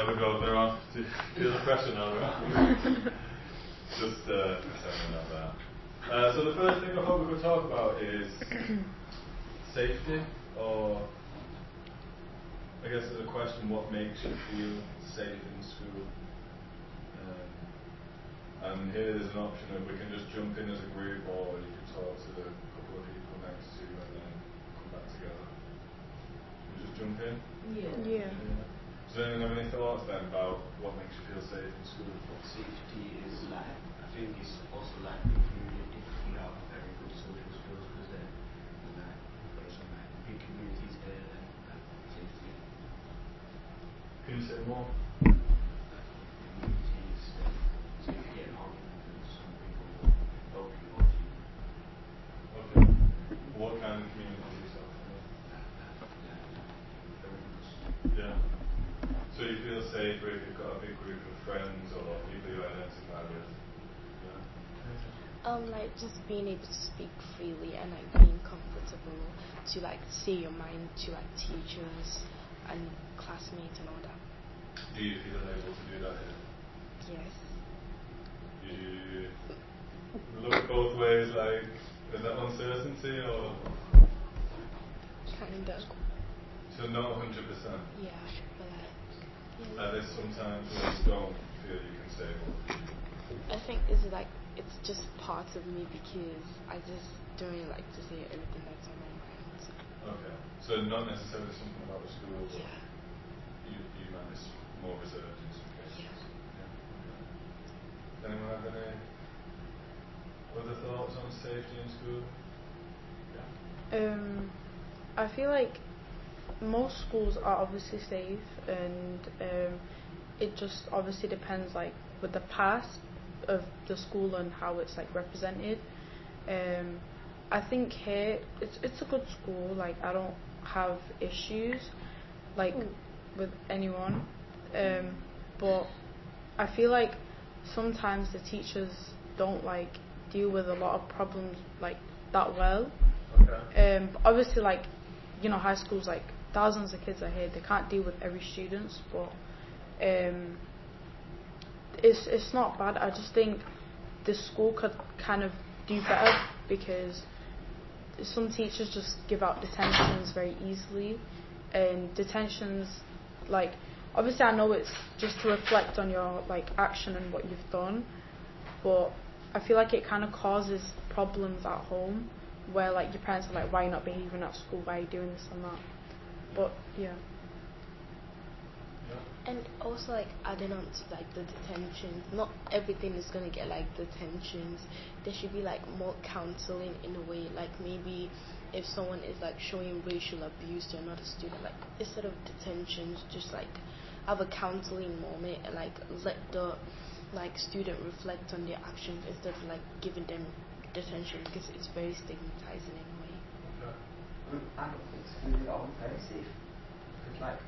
There we go. They're on. Do you feel the pressure now? Just pretending like that. So the first thing I thought we could talk about is safety, or I guess the question: what makes you feel safe in school? And here there's an option of we can just jump in as a group, or you can talk to the couple of people next to you and then come back together. You just jump in? Yeah. Does anyone have any thoughts then about what makes you feel safe in school? Safety is like, I think it's also like if you have very good social skills, because then like there's some like big communities there, then like safety. Can you say more? Communities, so if you get an argument with some people help you out. Okay. What kind of community is that? Yeah. So you feel safer if you've got a big group of friends or people you identify with? Yeah. Like just being able to speak freely and like being comfortable to like say your mind to like teachers and classmates and all that. Do you feel able to do that here? Yes. You look both ways, like, is that uncertainty or? Kind of. So not 100%? Yeah, but like... Are there sometimes when you don't feel you can say both? I think it's like, it's just part of me because I just don't really like to say everything that's on my mind. Okay. So not necessarily something about the school, but Yeah. you might be more reserved in some cases. Yeah. Okay. Anyone have any other thoughts on safety in school? Yeah. I feel like most schools are obviously safe, and it just obviously depends like with the past of the school and how it's like represented. I think here it's a good school, like I don't have issues like with anyone, but I feel like sometimes the teachers don't like deal with a lot of problems like that well. Okay. Obviously, like, you know, high schools, like thousands of kids are here, they can't deal with every student, but it's not bad. I just think the school could kind of do better because some teachers just give out detentions very easily, and detentions, like, obviously I know it's just to reflect on your like action and what you've done, but I feel like it kind of causes problems at home where like your parents are like, why are you not behaving at school, why are you doing this and that. But yeah. And also like adding on to like the detentions, not everything is gonna get like detentions. There should be like more counseling in a way, like maybe if someone is like showing racial abuse to another student, like instead of detentions, just like have a counseling moment and like let the like student reflect on their actions instead of like giving them detention, because it's very stigmatizing in a way. I don't think school is always very safe, because like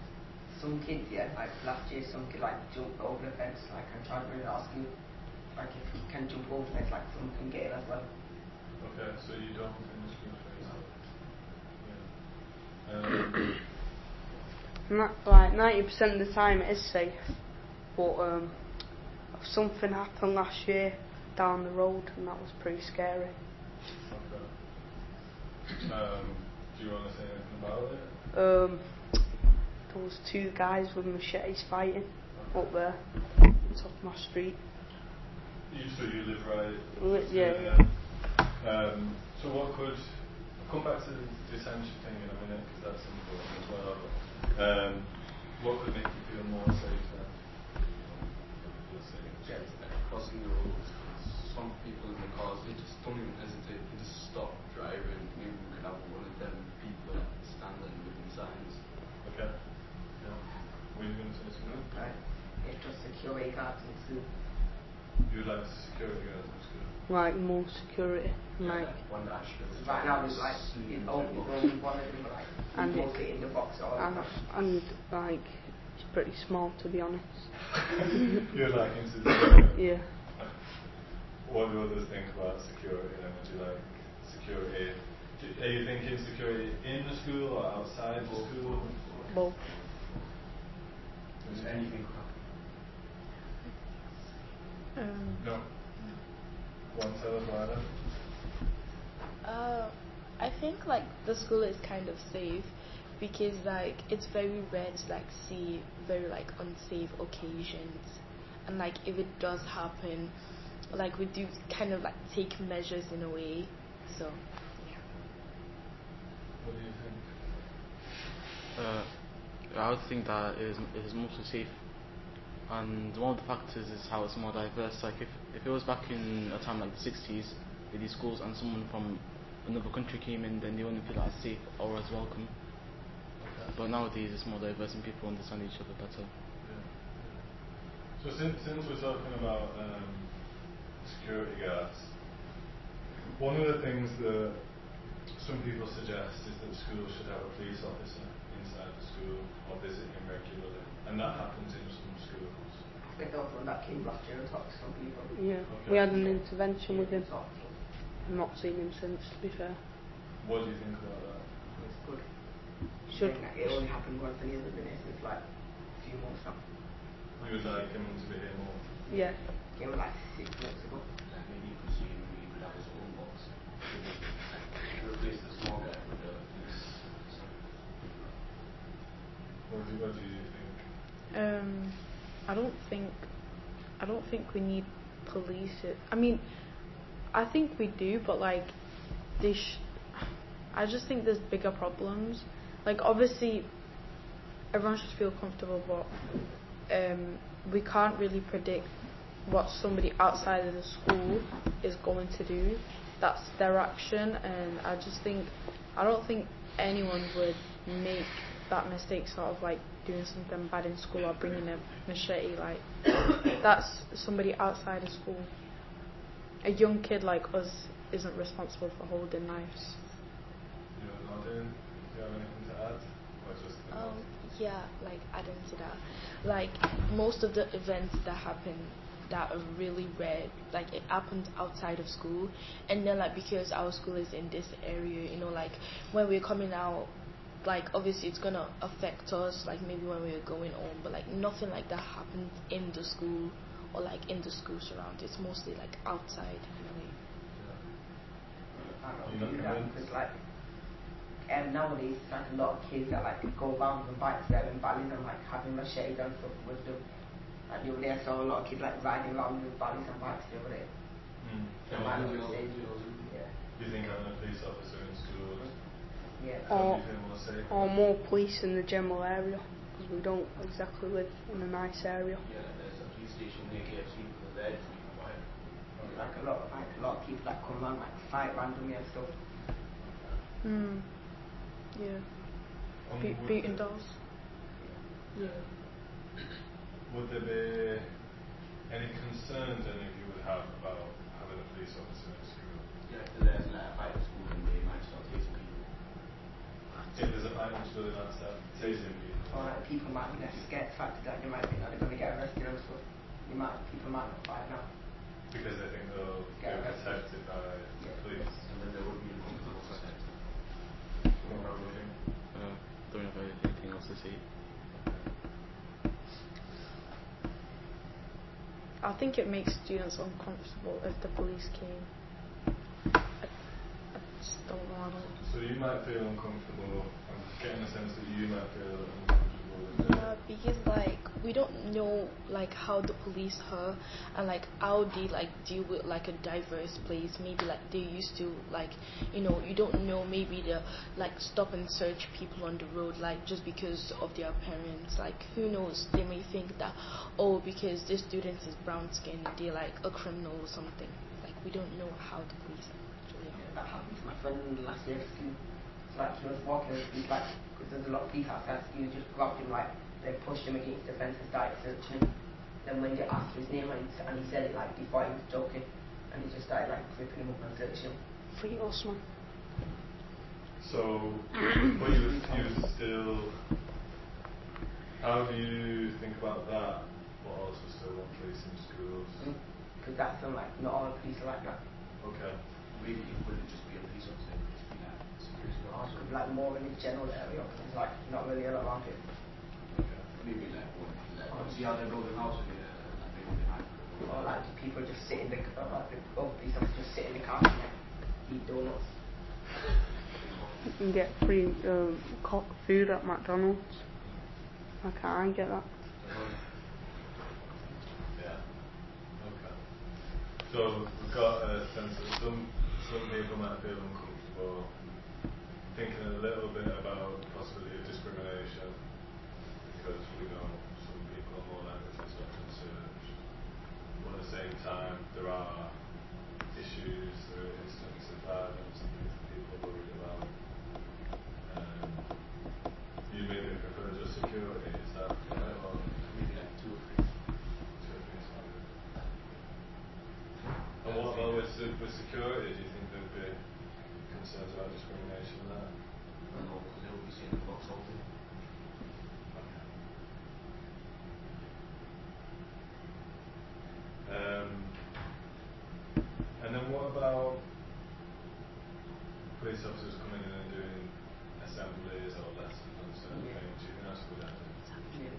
some kids, like last year some kid like jumped over the fence, like I tried to really ask him like if he can jump over the fence, like someone can get in as well. Okay, so you don't think the school's very safe? Like 90% of the time it is safe, but something happened last year down the road and that was pretty scary. Okay. Do you want to say anything about it? There was two guys with machetes fighting up there on top of my street. So you live right? Yeah. So what could... I'll come back to the detention thing in a minute, because that's important as well. What could make you feel more safe then? Crossing the road. Some people in the cars, they just don't even hesitate, they just stop driving. Maybe we could have one of them people standing with the signs. Okay. Yeah. What are you going to say to that? Right. It's just security guards in school. You'd like security guards in school? Like more security. Like one that actually right now there's like only one of them, like and mostly in the box or and like it's pretty small, to be honest. You're like into the... Yeah. What do others think about security? And would you like security? Are you thinking security in the school or outside the school? Both. because anything could happen. No. Go on, tell us why then. I think like the school is kind of safe because like it's very rare to like see very like unsafe occasions, and like if it does happen, like we do kind of like take measures in a way. So yeah. What do you think? I would think that it is mostly safe, and one of the factors is how it's more diverse. Like if it was back in a time like the 60s with these schools and someone from another country came in, then they wouldn't feel as safe or as welcome. Okay. But nowadays it's more diverse and people understand each other better. Yeah. So since we're talking about security guards, one of the things that some people suggest is that schools should have a police officer inside the school or visit him regularly, and that happens in some schools. I think that was one that came last year and talked to some people. Yeah, Okay. we had an intervention with him. Talked to them. I've not seen him since, to be fair. What do you think about that? It's good. Should I think that it only happened once and he hasn't been here since like a few months now. You would like him to be here more? yeah. Came like 6 months ago. Like maybe you could see him, he could have his own box. Replace the small guy with the police. What do you think? I don't think we need police. I mean, I think we do, but like I just think there's bigger problems. Like obviously everyone should feel comfortable, but we can't really predict what somebody outside of the school is going to do. That's their action, and I don't think anyone would make that mistake, sort of like doing something bad in school or bringing a machete. Like that's somebody outside of school. A young kid like us isn't responsible for holding knives. You're nodding. Do you have anything to add? Or just Yeah, like adding to that, like most of the events that happen that are really rare, like it happens outside of school, and then like because our school is in this area, like when we're coming out, like obviously it's gonna affect us, like maybe when we're going home, but like nothing like that happens in the school or like in the school surround. It's mostly like outside in a way. I You're don't not do that convinced? because like nowadays it's like a lot of kids that like go around on bikes there and ballying and like having machetes and stuff with them. Like the other day I saw a lot of kids like riding around with ballies and bikes the other day. Yeah. Might not Do be safe. Yeah. you think having a police officer in school would Yeah. help you feel more safe? Or more police in the general area, because we don't exactly live in a nice area. Yeah, there's a police station near KFC because they're there to be quiet. Like a lot of people that come around like fight randomly and stuff. Yeah. Would Beating there- dolls. Would there be any concerns any of you would have about having a police officer in school? Yeah, if there's like a fight at school and they might start tasing people. If there's a fight in school, that's tasing people. Or like people might be less scared the fact that they might think that they're going to get arrested and stuff. People might not fight now. Because they think they'll Get get arrested. protected by Yeah. police. And then there would be a comfortable society. What about you? Don't have anything else to say. I think it makes students uncomfortable if the police came. I just don't know. I don't. So you might feel uncomfortable. I'm getting the sense that you might feel uncomfortable with Yeah, because like we don't know like how the police are and like how they like deal with like a diverse place. Maybe like they used to like you don't know, maybe they like stop and search people on the road like just because of their parents. Like who knows, they may think that because this student is brown skinned they're like a criminal or something. Like we don't know how the police actually are. Yeah, that happened to my friend last year at school. It's like he was walking and he's like, because there's a lot of police outside school, he just grabbed him like, they pushed him against the fence and started searching him. Then when they asked his name and he said it like, they thought he was joking. And he just started like gripping him up and searching him. Free us, man. So, but you would still. How do you think about that? But also still want police in schools. Because that's like, not all police are like that. Okay. Maybe it wouldn't just be a police officer, it would just be like security guards. Also, like more in the general area, because it's like not really a lot around it. Okay. Maybe like one, like Or see how they build a house with like building a night. Or like do people just sit in the police officers just sit in the car and like, eat donuts. You can get free food at McDonald's. I can't get that. Yeah. Okay. So we've got a sense that some people might feel uncomfortable thinking a little bit about the possibility of discrimination because we know some people are more likely to be stopped and searched. But at the same time, there are issues, there are instances of violence and things that people are worried about. You maybe prefer just security, is that right? Or Maybe like 2 or 3. And what about with security? Do you think there'd be concerns about discrimination there? No, because they'll be seeing the box open. And then what about police officers coming in and doing assemblies or lessons on certain things? Do you think that's a good idea? Yeah.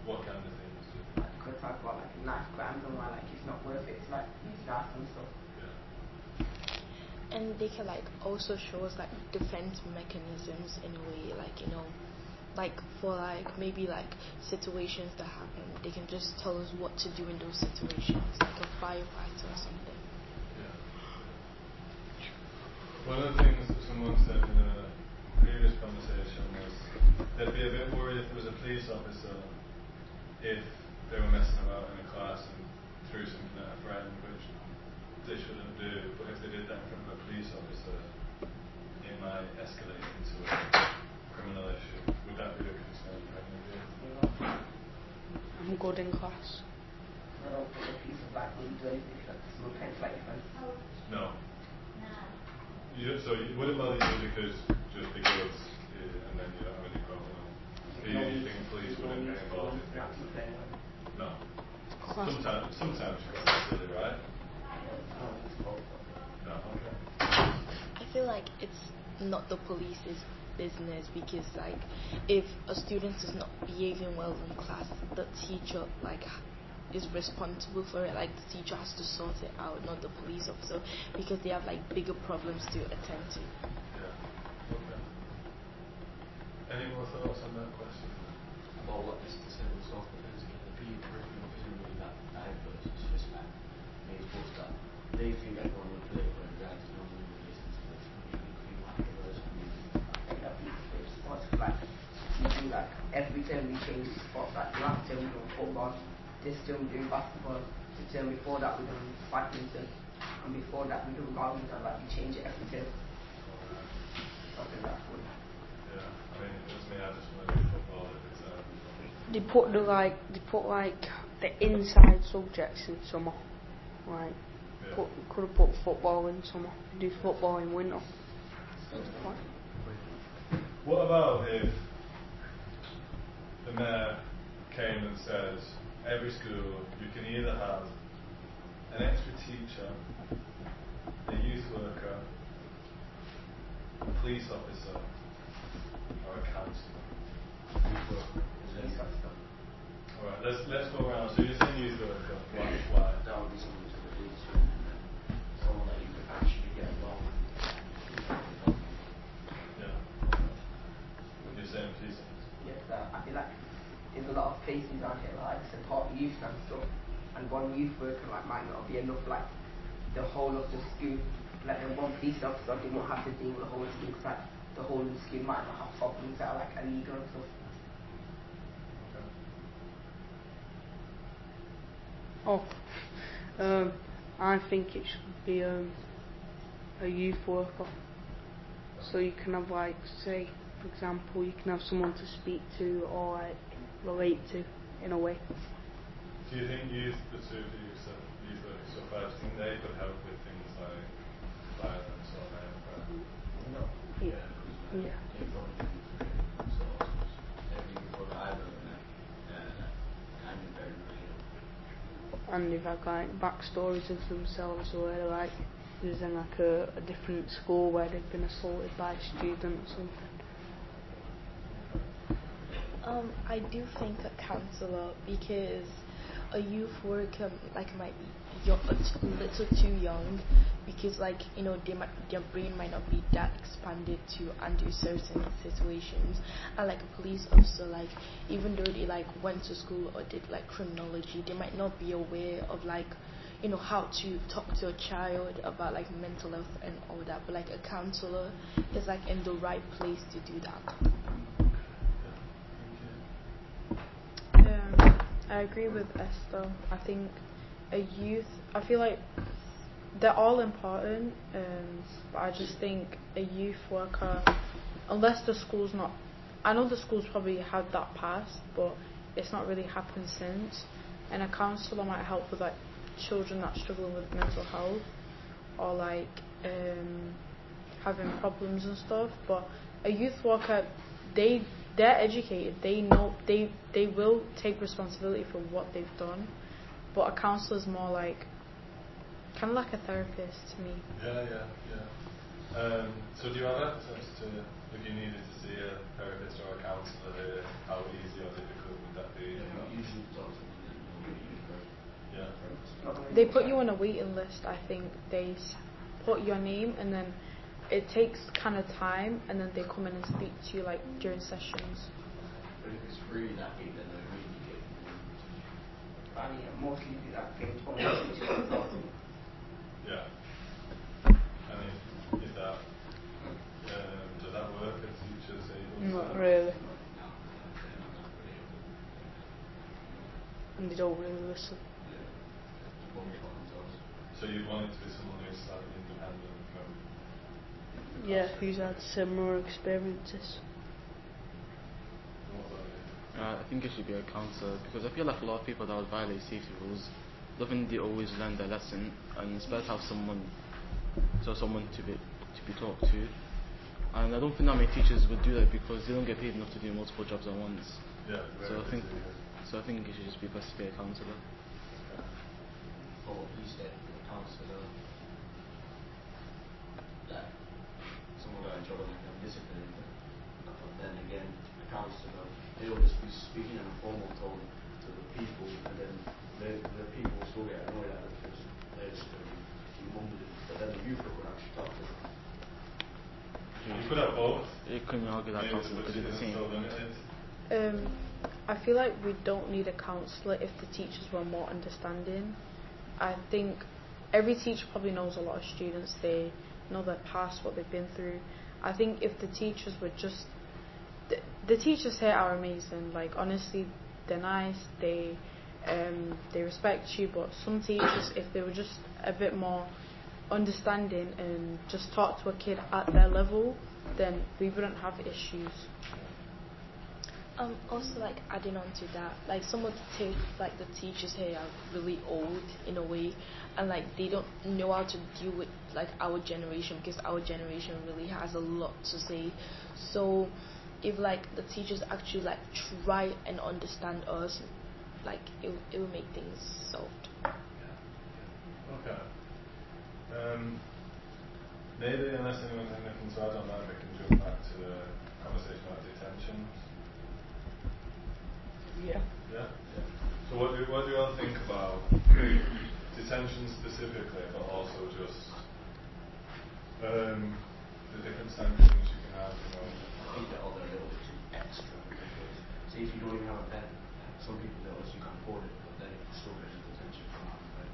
What kind of things? Like could talk about like knife crimes and why like it's not worth it. It's like use gas and stuff. Yeah. And they can like also show us like defense mechanisms in a way, like like for like maybe like situations that happen, they can just tell us what to do in those situations, like a firefighter or something. Yeah. One of the things that someone said in a previous conversation was they'd be a bit worried if there was a police officer if they were messing about in a class and threw something at a friend, which they shouldn't do, but if they did that in front of a police officer, it might escalate into a criminal issue. Would that be a concern for any of you? I'm good in class. I don't think a piece of black will do anything like smoke and like friends. No. So you wouldn't bother you because and then you don't have any problem. Do you think police wouldn't get involved in things? No. Sometimes you've got to be silly, right? No, okay. I feel like it's not the police's business because like if a student is not behaving well in class, the teacher like is responsible for it. Like the teacher has to sort it out, not the police officer, because they have like bigger problems to attend to. Yeah. Okay. Any more thoughts on that question? About what this disabled self-defense again, the PE curriculum isn't really that diverse. It's just like made books that they think everyone will play, but in reality no one really listens to it. It could be more diverse. I think that'd be for sports like we do like every term we change sports, like last term we do football, this term we do basketball, the term before that we do badminton, and before that we do badminton, like we change it every term. I think that's good. Yeah, I mean, it was me, I just want to do football if it's They put the inside subjects in summer. Like yeah. could have put football in summer. Do football in winter. What about if the mayor came and says, every school you can either have an extra teacher, a youth worker, a police officer, or a counsellor? Alright, let's go around. So you're saying youth worker. Why? That would be someone to relate to, someone that you could actually get along with. Yeah. You're saying police officer. Yes, I feel like there's a lot of places around here like support youth and stuff, and one youth worker like might not be enough like the whole of the school. Like the one police officer, they won't have to deal with the whole school because like the whole of the school might not have problems that are like illegal and stuff. I think it should be a youth worker. So you can have like, say, for example, you can have someone to speak to or like relate to in a way. Do you think the two of you said youth workers so far, do you think they could help with things like violence or crime? No. Yeah. They probably do themselves. Everything for either of them, kind of very real. And they've had like backstories of themselves where like there's in like a different school where they've been assaulted by a student or something. I do think a counselor because a youth worker like might be a little too young because like their brain might not be that expanded to undo certain situations, and like a police officer, like even though they like went to school or did like criminology, they might not be aware of like how to talk to a child about like mental health and all that, but like a counselor is like in the right place to do that. I agree with Esther. I think I feel like they're all important, but I just think a youth worker, unless the school's not, I know the school's probably had that past, but it's not really happened since, and a counsellor might help with like children that struggle with mental health or like having problems and stuff, but a youth worker, they're educated, they know, they will take responsibility for what they've done, but a counsellor is more like kind of like a therapist to me. So do you have access to, if you needed to see a therapist or a counsellor here, how easy or difficult would that be? Usually talk to them. Yeah. They put you on a waiting list. I think they put your name and then it takes kind of time, and then they come in and speak to you like during sessions. But if it's really that big, then they really get. I mean, mostly do that thing for me. Yeah. And is that does that work? Are teachers able to? Not really. And they don't really listen. So you want it to be someone who's slightly independent from? Yeah, who's had similar experiences. I think it should be a counsellor because I feel like a lot of people that would violate safety rules, I don't think they always learn their lesson, and it's better to have someone to be talked to. And I don't think that many teachers would do that because they don't get paid enough to do multiple jobs at once. Yeah. So I think it should just be best to be a counsellor. For what he said, the counsellor, that someone got in trouble and got disciplined, but then again, the counsellor, they will just be speaking in a formal tone to the people, and then the people will still get annoyed at it because they're just going to be mumbling, but then the youth will actually talk to them. You could have both. You couldn't argue that counsellor could do the same. I feel like we don't need a counsellor if the teachers were more understanding. I think every teacher probably knows a lot of students, they know their past, what they've been through. I think if the teachers were just the teachers here are amazing, like honestly they're nice, they respect you, but some teachers, if they were just a bit more understanding and just talk to a kid at their level, then we wouldn't have issues. Also, like adding on to that, like some of the teachers here are really old in a way, and like they don't know how to deal with like our generation, because our generation really has a lot to say. So if like the teachers actually like try and understand us, like it will make things solved. Okay. Maybe unless anyone has anything to add on that, we can jump back to the conversation about detention. Yeah. Yeah. So what do you all think about detention specifically, but also just the different sanctions you can have? I think they're all a little bit too extra because, say, if you don't even have a pen, some people notice you can't afford it, but then you still get detention for not having a pen.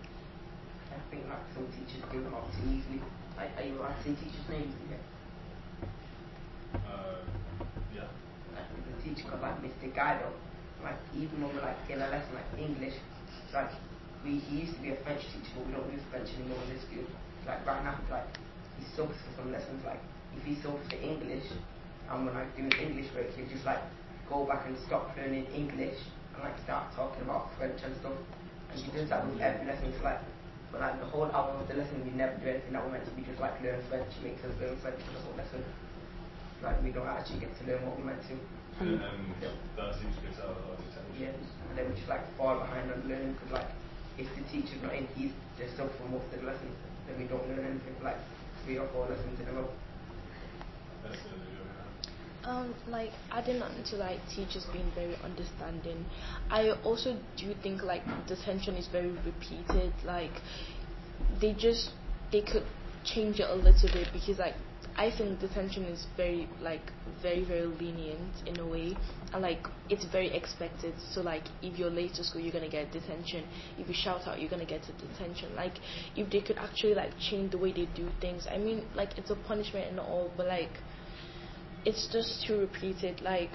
I think like some teachers give them out too easily. Like, are you allowed to say teachers' names here? Yeah. Like the teacher got like Mr. Guido. Like even when we're like in a lesson like English, like he used to be a French teacher, but we don't use French anymore in this school. Like right now, like he subs for some lessons. Like if he subs for English, and we're like doing English break, he'll just like go back and stop learning English and like start talking about French and stuff. And he does that with every lesson. So like for like the whole hour of the lesson, we never do anything that we're meant to be just like learn French. He makes us learn French for the whole lesson. Like we don't actually get to learn what we're meant to. And that seems to be a lot of detention. Yeah, and then we just like fall behind on learning because like if the teacher's not in, he's just up for most of the lessons, then we don't learn anything for like 3 or 4 lessons in a row. That's the Like adding on to like teachers being very understanding, I also do think like detention is very repeated. Like they could change it a little bit because like I think detention is very lenient in a way, and like it's very expected. So like if you're late to school, you're gonna get detention. If you shout out, you're gonna get a detention. Like if they could actually like change the way they do things. I mean, like it's a punishment and all, but like it's just too repeated. Like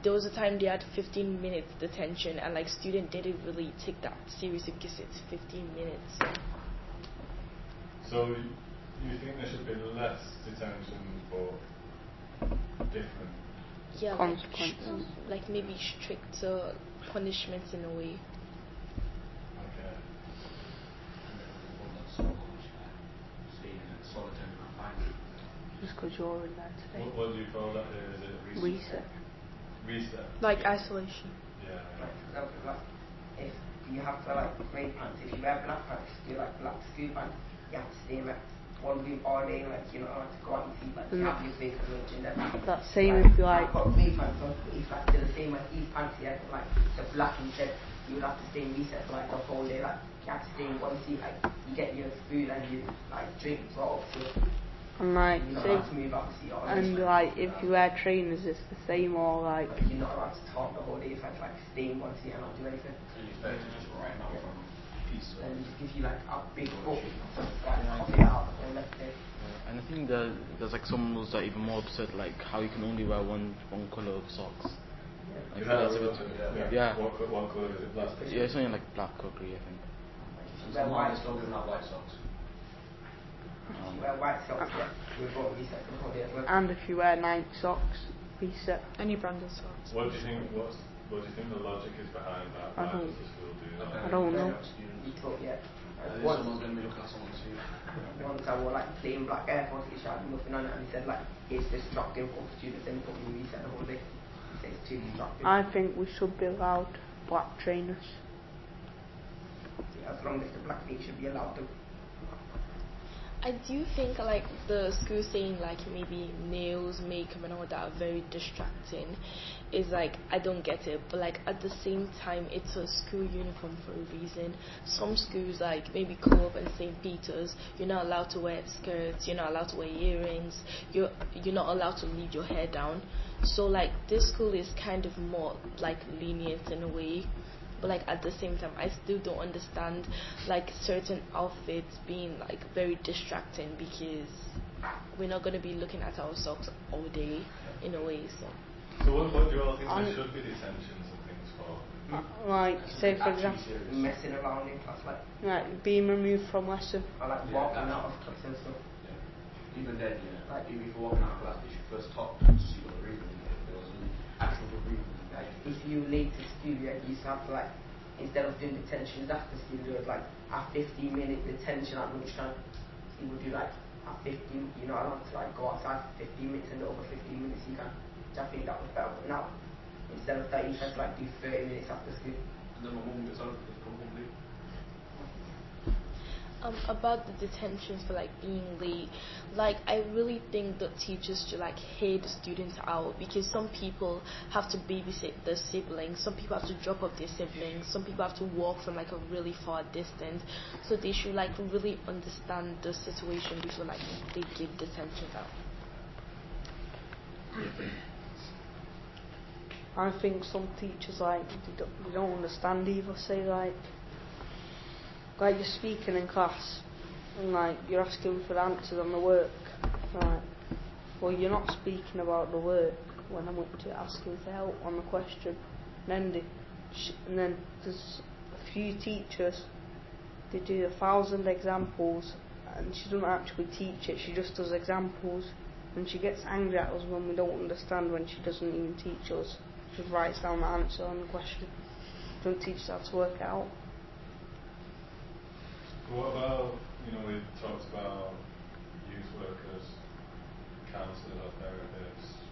there was a time they had 15 minutes detention, and like student didn't really take that seriously because it's 15 minutes. So you think there should be less detention but different? Yeah, Consequences. like maybe stricter punishments in a way. Okay. One that's so much staying in solitary confinement. Just because you're in there today. What do you call that? Is it Reset. Reset. Like isolation. Yeah. Like, for example, like, if you have to like grey pants, if you wear black pants, do like black school pants, you have to stay in like one room all day, like, you know, to go out and see, like, you have your big lunch and then. That same if you like. I've got grey pants on, but if like they're the same like these pants here, like the black and red, you would have to stay in reset for like the whole day, like, you have to stay in one seat, like, you get your food and you like drink brought up to And like, you're not say, allowed to move out the seat all day. and like, if you wear trainers, it's the same, or like. Like, you're not allowed to talk the whole day, so it's like stay in one seat and not do anything. And you expect to just write out from peace. Then just give you like a big book, so it's like copy it out and left it. And I think there's like some rules that are even more absurd, like how you can only wear one colour of socks. I think that's a bit yeah. What colour is it? Black? Yeah, it's something like black or grey, I think. And some artists don't even have white socks. You wear white socks, yeah, we've got reset the whole day as well. And if you wear Nike socks, reset. Any branded socks. What do you think? What do you think the logic is behind that? I Why don't- does the school do that? I don't know. You talk, yeah. And then Once, someone's going to be looking at someone's suit. once I wore like plain black Air Force t-shirt and nothing on it, and he said like it's destructive for students, and put me reset the whole day. He said it's too destructive. I think we should be allowed black trainers. Yeah, as long as the black feet should be allowed to. I do think like the school saying like maybe nails, makeup and all that are very distracting is like I don't get it, but like at the same time it's a school uniform for a reason. Some schools like maybe Co-op and St. Peter's, you're not allowed to wear skirts, you're not allowed to wear earrings, you're not allowed to leave your hair down. So like this school is kind of more like lenient in a way. But like at the same time I still don't understand like certain outfits being like very distracting because we're not going to be looking at our socks all day in a way. So what do you all think there should be detentions and things for? Like, say for example, Messing around in class, like being removed from lesson. or like walking out of class and stuff. Yeah. Even then, yeah, like even if you're walking out of class, they should first talk to see what the reason is. If there was an actual good reason. Like, If you late to school, yeah, you used to have to like, instead of doing detentions after school, do it like a 15-minute detention at lunchtime. You would do like a 15, you know, allowed to like go outside for 15 minutes and over 15 minutes you can. I think that was better, but now, instead of that, you have to like do 30 minutes after school. And then my mum gets out because come home late. About the detentions for like being late, like I really think that teachers should like hear the students out because some people have to babysit their siblings, some people have to drop off their siblings, some people have to walk from like a really far distance, so they should like really understand the situation before like they give detentions out. I think some teachers they don't understand either. Say like you're speaking in class and like you're asking for answers on the work. Right. Well, you're not speaking about the work when I'm up to asking for help on the question. And then there's a few teachers. They do 1,000 examples, and she doesn't actually teach it. She just does examples, and she gets angry at us when we don't understand. When she doesn't even teach us. Just writes down the answer on the question. Don't teach us how to work it out. What about, we talked about youth workers, counsellors or therapists.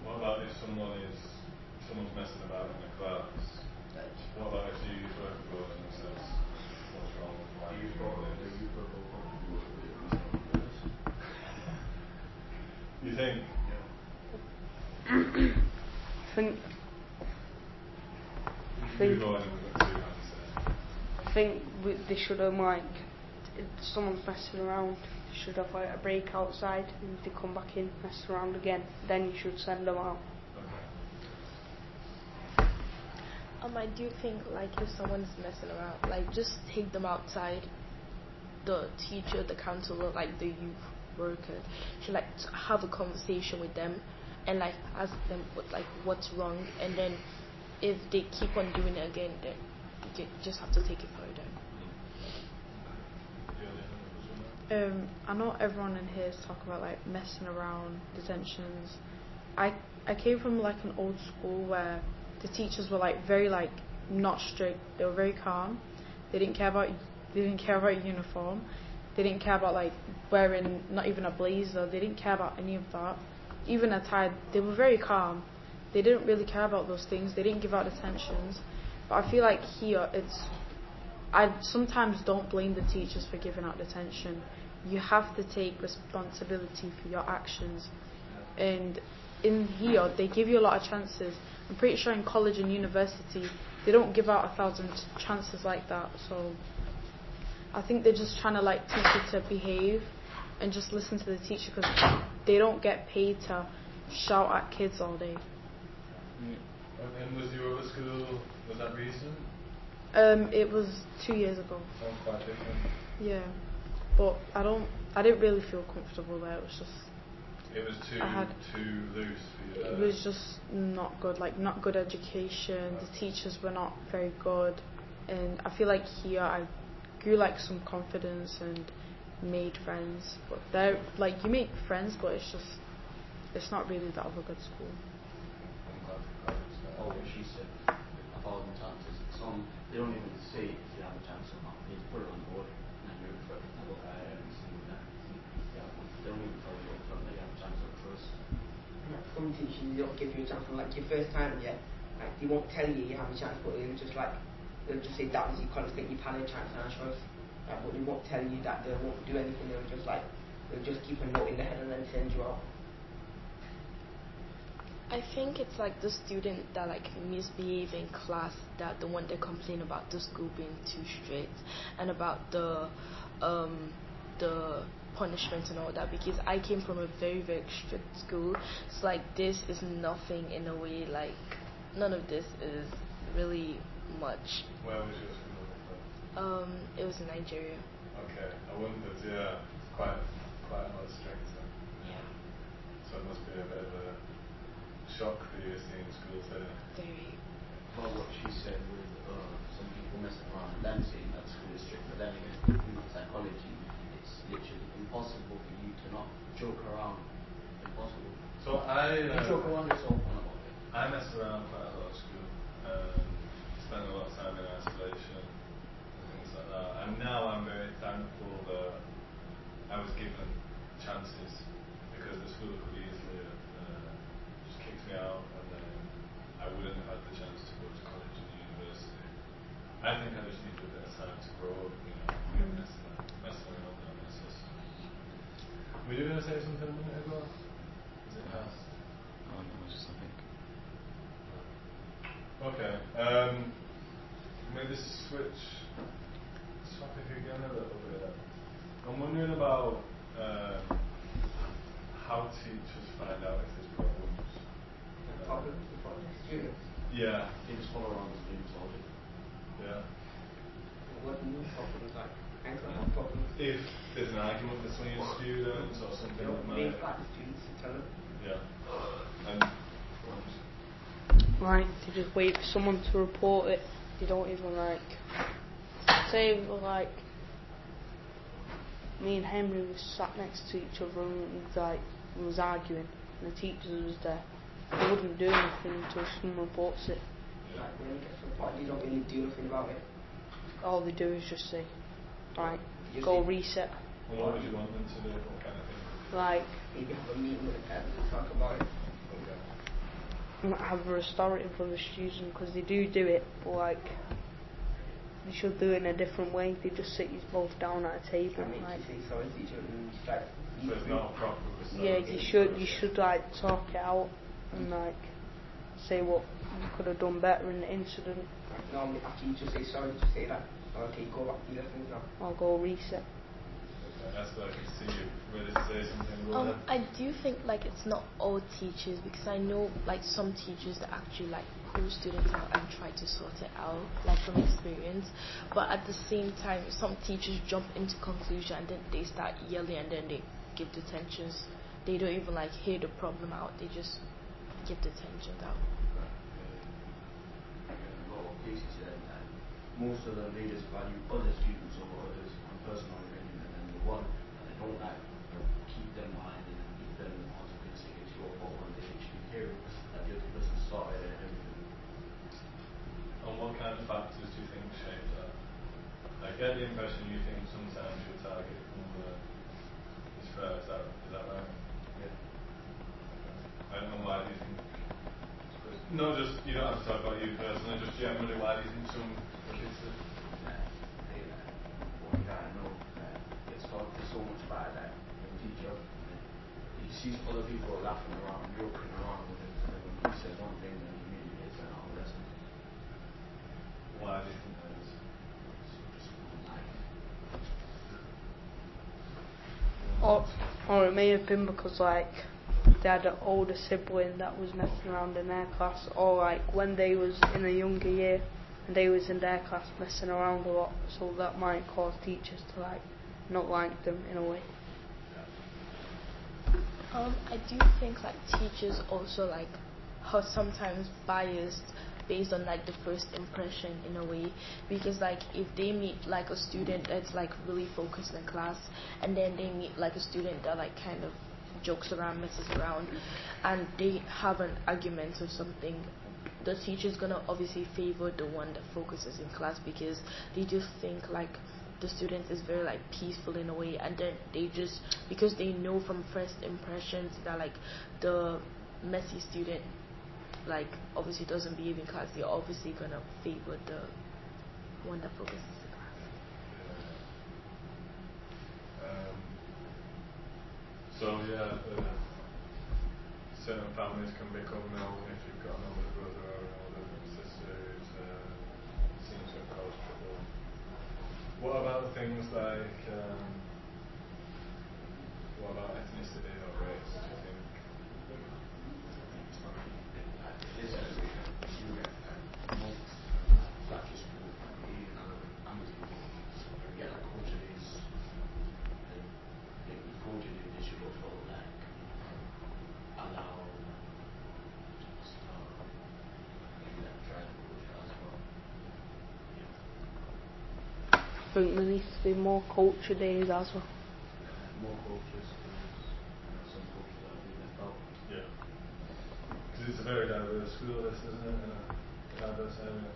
What about if someone's messing about in the class? What about if the youth worker goes and says, what's wrong with why you doing this? You think? yeah. think Move on and we've got 2 hands there. I think they should have if someone's messing around, they should have like a break outside, and if they come back in, mess around again, then you should send them out. Okay. I do think like if someone's messing around, like just take them outside. The teacher, the counselor, like the youth worker, should like have a conversation with them and like ask them what's wrong, and then if they keep on doing it again, then you just have to take it further. I know everyone in here is talking about like messing around, detentions. I came from like an old school where the teachers were like very like not strict. They were very calm. They didn't care about uniform. They didn't care about like wearing not even a blazer. They didn't care about any of that. Even a tie. They were very calm. They didn't really care about those things. They didn't give out detentions. But I feel like here I sometimes don't blame the teachers for giving out detention. You have to take responsibility for your actions. And in here, they give you a lot of chances. I'm pretty sure in college and university, they don't give out 1,000 chances like that. So I think they're just trying to like teach you to behave and just listen to the teacher, because they don't get paid to shout at kids all day. And was your other school, was that recent? It was 2 years ago. Sounds quite different. Yeah, but I didn't really feel comfortable there. It was just. It was too loose for you. It was just not good. Like not good education. The teachers were not very good, and I feel like here I grew like some confidence and made friends. But they're like you make friends, but it's not really that of a good school. Oh, what she said, 1,000 chances. Some, they don't even say if you have a chance or not. They just put it on board and then you're in for it. They don't even tell you up front that you have a chance up first. Like some teachers don't give you a chance on like your first time, yeah. Like they won't tell you you have a chance, but they'll just say that was your constant, you've had a chance and a choice. Like, but they won't tell you that they won't do anything. They'll just keep a note in their head and then send you out. I think it's like the student that like misbehave in class, that the one that complain about the school being too strict and about the punishment and all that, because I came from a very very strict school. So like this is nothing in a way, like none of this is really much. Where was your school? It was in Nigeria. Okay, I wondered, yeah, quite a lot stricter. Yeah. So it must be a bit of a shock for you seeing schools here. Very. Well, what she said with some people messing around and then saying that school is strict, but then again, in psychology, it's literally impossible for you to not joke around. Impossible. So You joke around yourself on about it. I messed around quite a lot at school. Spent a lot of time in isolation and things like that. And now I'm very thankful that I was given chances, because the school could easily just kicked me out, and then I wouldn't have had the chance to go to college and university. I think I just needed a bit of time to grow up, messing around with my sister. Were you going to say something a minute ago? Is it past? No, just I think. Okay. Maybe switch topic again a little bit. I'm wondering about how teachers find out if there's problems. Problems with students. Yeah. They just follow around the students all day. Yeah. What do you mean problems? Like I don't have problems. If there's an argument between students or something They that don't make might. like the students to tell them. Yeah. And Right, they just wait for someone to report it. They don't even like say like me and Henry was sat next to each other and we was arguing and the teacher was there. They wouldn't do anything until someone reports it. Like when you get to the point, you don't really do anything about it. All they do is just say, right, You go say- reset. what would you want them to do? What kind of thing? Like Maybe have a meeting with the parents and talk about it. Okay. have a restorative for the students, because they do it, but like they should do it in a different way. They just sit you both down at a table I mean, like, you say sorry to each other and just like. So it's not a proper yeah, restorative you should like talk it out and like say what you could have done better in the incident. Normally after you just say sorry, just say that, okay, go back to your lessons now. Or go reset. That's what I can see you ready to say something. Go ahead. I do think like it's not all teachers, because I know like some teachers that actually like pull students out and try to sort it out, like from experience. But at the same time, some teachers jump into conclusion and then they start yelling and then they give detentions. They don't even like hear the problem out. They just give detentions out. A lot of cases said that most of the leaders value other students over others on personal opinion, and then the one that they don't like, they'll keep them behind and keep them on to say it's your fault when they actually hear that the other person started it and everything. And what kind of factors do you think shape that? I get the impression you think sometimes your target is fair. Is that right? Yeah. And why do you think? Not just, you don't have to talk about you personally, just generally, why do you think some kids do? What you gotta know that it's taught so much by that teacher. He sees other people laughing around, joking around with it, and then when he says one thing, then he immediately gets an out lesson. Why do you think that is? Or it may have been because like they had an older sibling that was messing around in their class, or like when they was in a younger year and they was in their class messing around a lot, so that might cause teachers to like not like them in a way. I do think like teachers also like are sometimes biased based on like the first impression in a way, because like if they meet like a student that's like really focused in class and then they meet like a student that like kind of jokes around, messes around, and they have an argument or something, the teacher's gonna obviously favor the one that focuses in class, because they just think like the student is very like peaceful in a way, and then they just, because they know from first impressions that like the messy student like obviously doesn't behave in class, they're obviously gonna favor the one that focuses in class. So yeah, certain families can become known if you've got an older brother or an older sister who seems to have caused trouble. What about things like, what about ethnicity or race? Do you think? I think there needs to be more culture days as well. More cultures, some cultures that have been left out. Yeah. Because it's a very diverse school, this, isn't it? In a diverse area.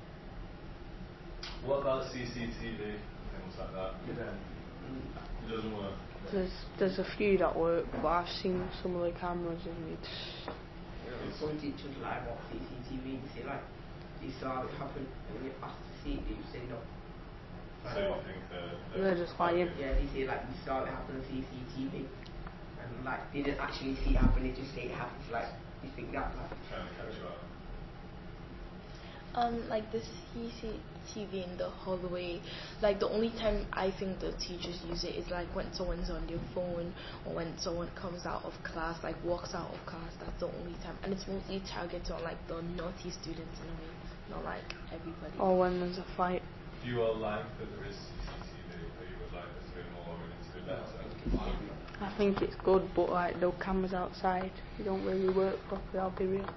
What about CCTV and things like that? It doesn't work. There's a few that work, but I've seen some of the cameras and it's Some teachers lie about CCTV, they say like, they saw it happen, and when you ask to see it, they say no. So you think they're just lying. Yeah, they say like, we saw it happen on CCTV, and like, they didn't actually see it happen, they just say it happens, like, you think that like. trying to catch you out? Like the CCTV in the hallway, like the only time I think the teachers use it is like when someone's on their phone, or when someone comes out of class, like walks out of class. That's the only time, and it's mostly targeted on like the naughty students in a way, not like everybody. Or when there's a fight. Do you all like that there is CCTV, or you would like there to be more and it to be better? I think it's good, but like the cameras outside, they don't really work properly, I'll be real.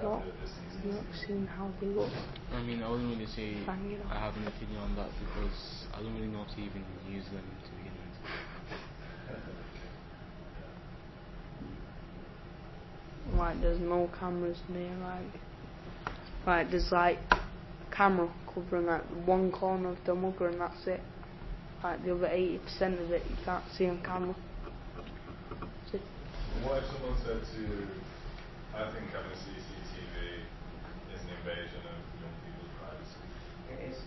Are you happy with this I've not seen how they look. I mean, I wouldn't really say Bang it on. I have an opinion on that because I don't really know how to even use them to begin with. Like there's no cameras near like there's like a camera covering like one corner of the mugger and that's it. Like the other 80% of it you can't see on camera. What if someone said to you, I think having CCTV is an invasion of young people's privacy? It is.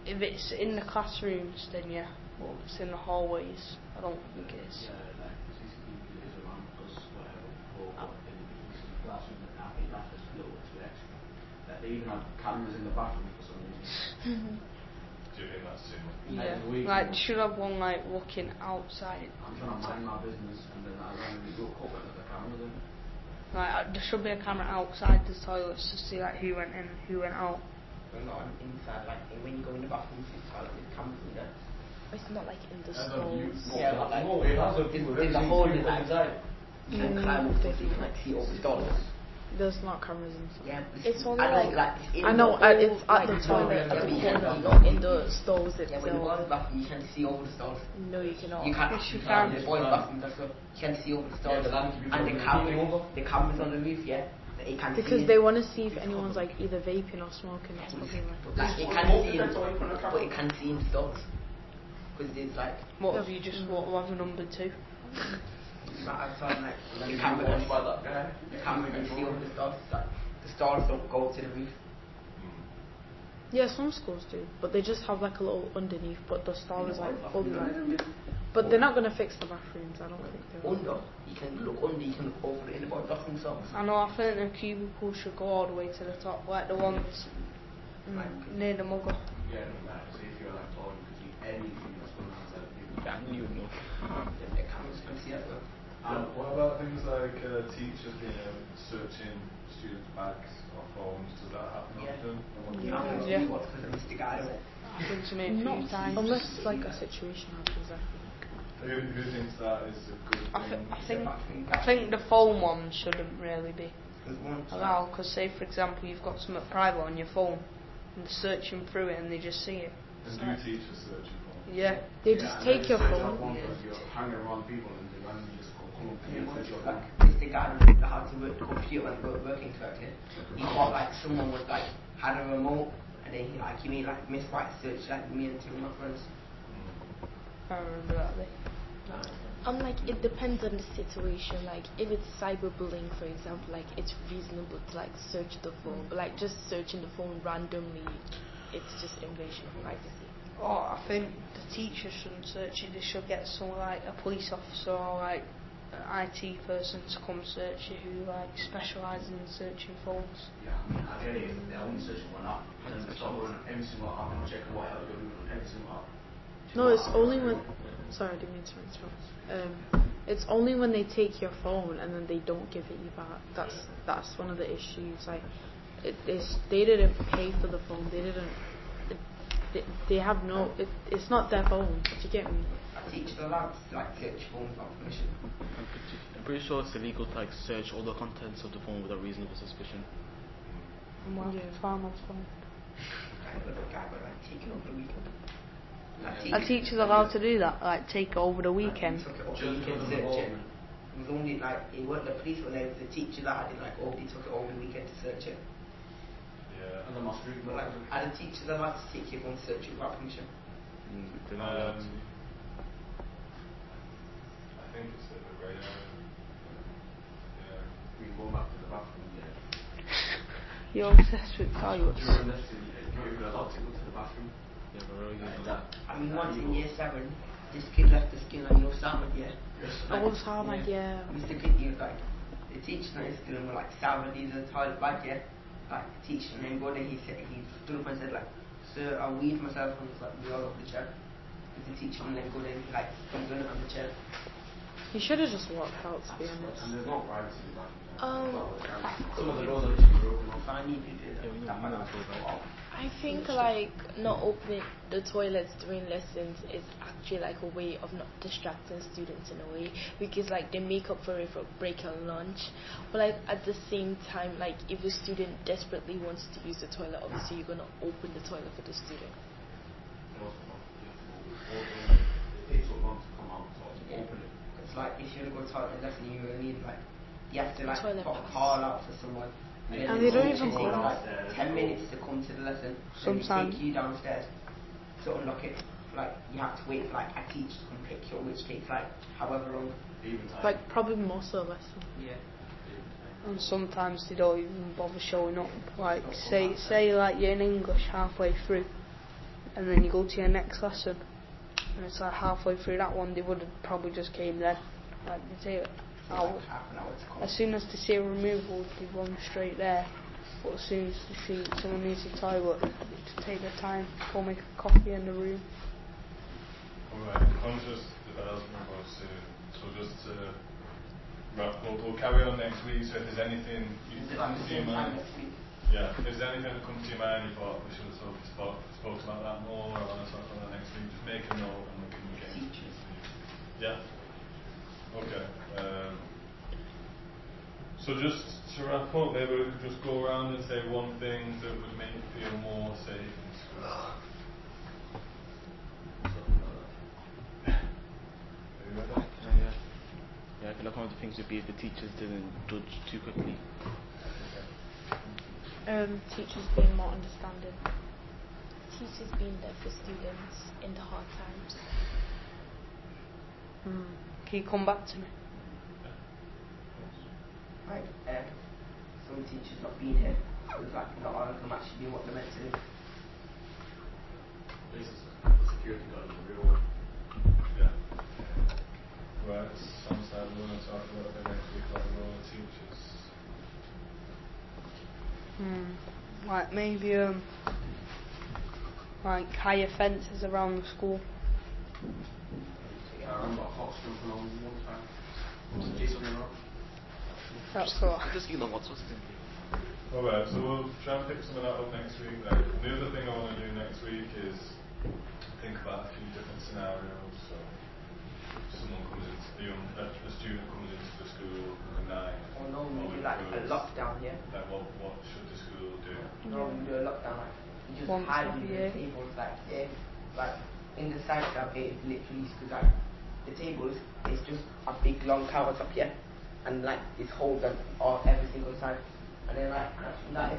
If it's in the classrooms then yeah, but if it's in the hallways I don't think it is. Yeah, like CCTV is around because whatever, before what individuals they even have cameras in the bathroom for some reason. Do you think that's too much? Yeah. Like, the way Like, you- should have one like looking outside. I'm trying to mind my business and then I randomly look up and there's a camera in. Like, there should be a camera outside the toilets to see like who went in, who went out. Well, not on inside, like when you go in the bathroom, it's like there's cameras in there. It's not like in the As a view, stalls. no, Yeah, but like, no, it has a view. there's a hole in like, you can Mm, climb up stuff, you can like see over the doors. There's not cameras inside. Yeah, It's only I know, like- it's in I know, the- it's at the Like, toilet at at the the Yeah, corner, but not in the stalls Yeah, when you go itself. in the bathroom, you can see over the stalls. No, you cannot. You can't. Yes, you In can. the boys' bathroom, that's what you can see over the Yeah, stalls. the land can be And filmed. the cameras on the roof, yeah. That you can Because see they want to see if anyone's like either vaping or smoking. That's probably why. Like you can see in, but you can see in stalls. Because it's like What have you just what have a number two? right outside, like And then the you camera get can watched by that guy. the camera can see over the stalls. Like the stalls don't go to the roof. Yeah, some schools do, but they just have like a little underneath. But the stall is like fully like. But they're not gonna fix the bathrooms. I don't think they will. Under, you can look under, you can look over it in the boys' bathroom stalls. I know. I think the cubicles should go all the way to the top, like the ones Like, near the mugger. Yeah, no matter. So if you're like tall, you can see anything that's going on inside the people. Yeah, you know. the cameras can see as well. What about things like teachers being searching students' bags or phones? Does that happen Yeah. often? Yeah. What's because of Mr. Guy? Happened to me a few Not times. unless like a situation happens. I think. Who thinks that is a good thing? I think the phone ones shouldn't really be There's one allowed. Because say for example you've got something private on your phone and they're searching through it and they just see it. And It's do like- teachers searching phones? Yeah. They just take your phone. You're hanging around people and they randomly just come up to you and search your phone. like Mr. Guy with the how to work the computer and working correctly. He thought like someone was like had a remote and then he made like Miss White search like me and two of my friends. I remember that day. Like it depends on the situation. Like if it's cyberbullying, for example, like it's reasonable to like search the phone, but like just searching the phone randomly, it's just invasion of privacy. Oh, I think the teachers shouldn't search it. They should get someone like a police officer or like an IT person to come search it who like specialises in searching phones. Yeah, I mean, I get it. If they're only searching one app, then they start going on every single app and checking what hell you're doing on every single app. No, it's only when. Sorry, I didn't mean to interrupt. It's only when they take your phone and then they don't give it you back. That's one of the issues. Like, they didn't pay for the phone. They didn't. They have no. It's not their phone. Do you get me? A teacher allowed to like search phones without permission. I'm pretty sure it's illegal to like search all the contents of the phone without reasonable suspicion. And we'll have Yeah. to find my phone. Guy got like taken over the weekend. Are teachers allowed to do that? Like take it over the weekend? He took it over the weekend to search it. It was only like it weren't the police were there, it was the teacher that had it like he took it over the weekend to search it. Yeah. And then my street But like are the teachers allowed to take your phone to search it without permission? They're not allowed to. I think it's a grey area. Yeah. We go back to the bathroom, yeah. You're obsessed with toilets. During lesson, you're not even allowed to go to the bathroom. Yeah, but really Like that. I mean once in year 7, this kid left the skin on your Salmon, yeah. Oh, Salmon, yeah. Mr. Kid, he was like the teacher in school were like Salmon, these are the toilet bag, yeah. Like teacher and then go there, he stood up and said like, sir, I weed myself and was like we all over the chair. With the teacher and then go there and he like comes in on the chair. You should have just walked out. To be honest. And there's no privacy in the bathroom. Oh. Some of the doors are literally broken off. So I need to do that. Yeah, we That know might it's all not- right. I think like not opening the toilets during lessons is actually like a way of not distracting students in a way, because like they make up for it for break and lunch, but like at the same time, like if a student desperately wants to use the toilet, obviously you're gonna open the toilet for the student. It takes so long to come out, so Yeah. open it. It's like if you're gonna go to toilet lesson, you really need like you have to like Toilet put a pass. call out for someone. And then they it don't takes even call like out. 10 minutes to come to the lesson. Sometimes. And they take you downstairs to unlock it. Like you have to wait for like a teacher to come pick you up, which takes like however long. Even time. Like probably most of the lesson. Yeah. And sometimes they don't even bother showing up. Like say like you're in English halfway through and then you go to your next lesson and it's like halfway through that one they would have probably just came then. Like they take So out. like half an hour to come. As soon as they see a removal they run straight there. But as soon as you see someone needs a toilet, just take their time, go make a coffee in the room. Alright, conscious the bell's going to go soon. So just to wrap up, we'll carry on next week. So if there's anything you Is it like comes the to your same time mind, next week? yeah, if there's anything that comes to your mind you thought we should have spoke about that more, or want to talk about that next week, just make a note and we can get into it. Teachers. Yeah? Okay. So just to wrap up, maybe we could just go around and say one thing that would make you feel more safe in school. Are you ready? Yeah, I feel like one of the things would be if the teachers didn't judge too quickly. Teachers being more understanding. Teachers being there for students in the hard times. Can you come back to me? Like, some teachers not being here, because like not all of them actually do what they're meant to do. The security guard is a real one. Yeah. Right, sounds like we want to talk a little bit next week about the role of teachers. Like maybe like higher fences around the school. I remember Fox jumping on one time. Was it Jason Rock? That's all. Just Elon what's thinking. Alright, so we'll try and pick some of that up next week then. The other thing I want to do next week is think about a few different scenarios. So someone comes into a student comes into the school overnight. Or normally do like a lockdown here. Like what should the school do? Normally do a lockdown, like you just Once hide every under year. the tables, like in the side that bit literally because like the tables is just a big long counters up here, and like it's holes on all every single side, and then like not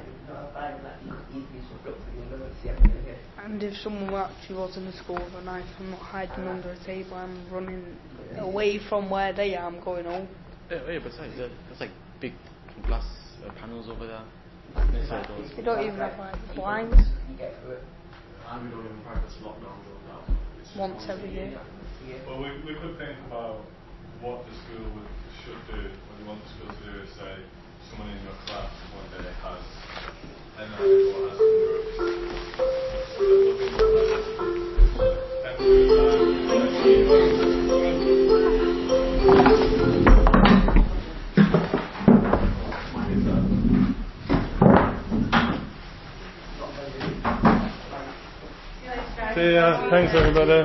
like you could easily just look through the window and see everything here. And if someone actually was in the school overnight, I'm not hiding under a table, I'm running away from where they are, I'm going home. Yeah, besides, there's like big glass panels over there. It's Inside like, doors. it's They don't like even have like you blinds. You get through it. And we don't even practice lockdown now. It's just Once every year. Yeah. Well, we could think about what the school should do. What we want the school to do is say someone in your class one day has a knife or has some drugs. So then we'll think about that. Thanks for your time. See ya. Thanks everybody.